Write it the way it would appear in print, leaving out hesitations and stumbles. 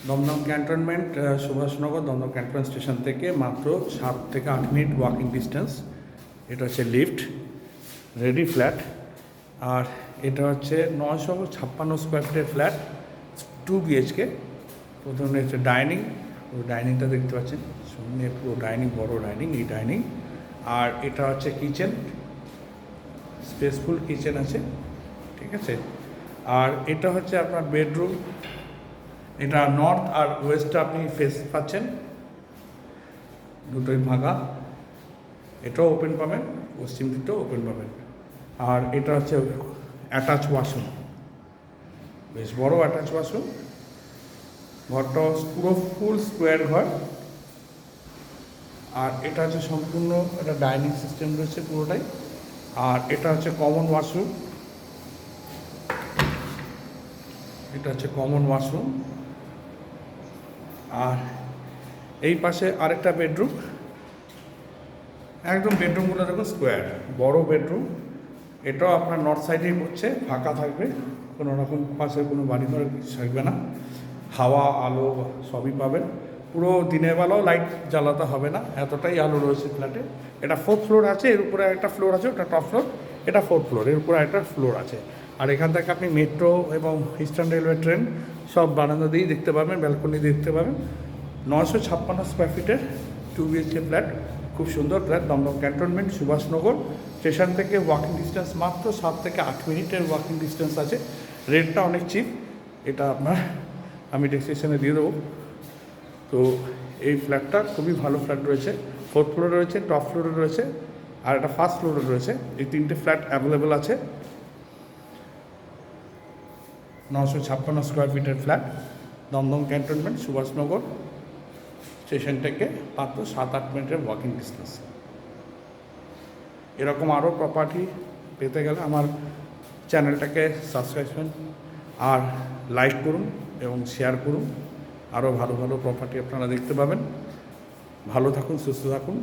Dumdum cantonment, Subhashnagar Dum Dum cantonment station থেকে মাত্র 7 থেকে 8 মিনিট ওয়াকিং ডিস্টেন্স। এটা হচ্ছে লিফট, রেডি ফ্ল্যাট। আর এটা হচ্ছে 956 স্কোয়ার ফিটের ফ্ল্যাট, 2 BHK। প্রথমে হচ্ছে ডাইনিং, পুরো ডাইনিংটা দেখতে পাচ্ছেন, সামনে পুরো ডাইনিং, বড় ডাইনিং, এই ডাইনিং। আর এটা হচ্ছে কিচেন, স্পেসফুল কিচেন আছে, ঠিক আছে। আর এটা হচ্ছে আপনার বেডরুম। এটা নর্থ আর ওয়েস্টে আপনি ফেস পাচ্ছেন, দুটোই ভাঙা। এটাও ওপেন পাবেন, পশ্চিম দিকটাও ওপেন পাবেন। আর এটা হচ্ছে অ্যাটাচ ওয়াশরুম, বেশ বড় অ্যাটাচ ওয়াশরুম। ঘরটা পুরো ফুল স্কোয়ার ঘর। আর এটা হচ্ছে সম্পূর্ণ একটা ডাইনিং সিস্টেম রয়েছে পুরোটাই। আর এটা হচ্ছে কমন ওয়াশরুম, এটা হচ্ছে কমন ওয়াশরুম। আর এই পাশে আরেকটা বেডরুম, একদম বেডরুমগুলো দেখুন স্কোয়ার, বড় বেডরুম। এটাও আপনার নর্থ সাইডেই পড়ছে, ফাঁকা থাকবে, কোনো রকম পাশে কোনো বাড়ি ঘর কিছু থাকবে না, হাওয়া আলো সবই পাবেন। পুরো দিনের বেলাও লাইট জ্বালাতে হবে না, এতটাই আলো রয়েছে ফ্ল্যাটে। এটা 4th ফ্লোর আছে, এর উপরে একটা ফ্লোর আছে, ওটা টপ ফ্লোর। এটা 4th ফ্লোর, এর উপরে একটা ফ্লোর আছে। আর এখান থেকে আপনি মেট্রো এবং ইস্টার্ন রেলওয়ে ট্রেন সব বারান্দা দিয়েই দেখতে পাবেন, ব্যালকনি দেখতে পাবেন। 956 স্কোয়ার ফিটের 2 BHK ফ্ল্যাট, খুব সুন্দর flat. Dum Dum cantonment, Subhashnagar station থেকে ওয়াকিং ডিস্টেন্স মাত্র 7 থেকে 8 মিনিটের ওয়াকিং ডিস্টেন্স আছে। রেটটা অনেক চিপ, এটা আপনার আমি ডেসক্রিপশনে দিয়ে দেবো। তো এই ফ্ল্যাটটা খুবই ভালো ফ্ল্যাট রয়েছে, 4th ফ্লোরে রয়েছে, টপ ফ্লোরে রয়েছে, আর একটা 1st ফ্লোরে রয়েছে। এই 3টে ফ্ল্যাট অ্যাভেলেবেল আছে। 956 স্কোয়ার ফিটের flat, Dum Dum cantonment, Subhashnagar station থেকে মাত্র 7-8 মিনিটের ওয়াকিং ডিস্টেন্স। এরকম আরও প্রপার্টি পেতে গেলে আমার চ্যানেলটাকে সাবস্ক্রাইব করুন, আর লাইক করুন এবং শেয়ার করুন। আরও ভালো ভালো প্রপার্টি আপনারা দেখতে পাবেন। ভালো থাকুন, সুস্থ থাকুন।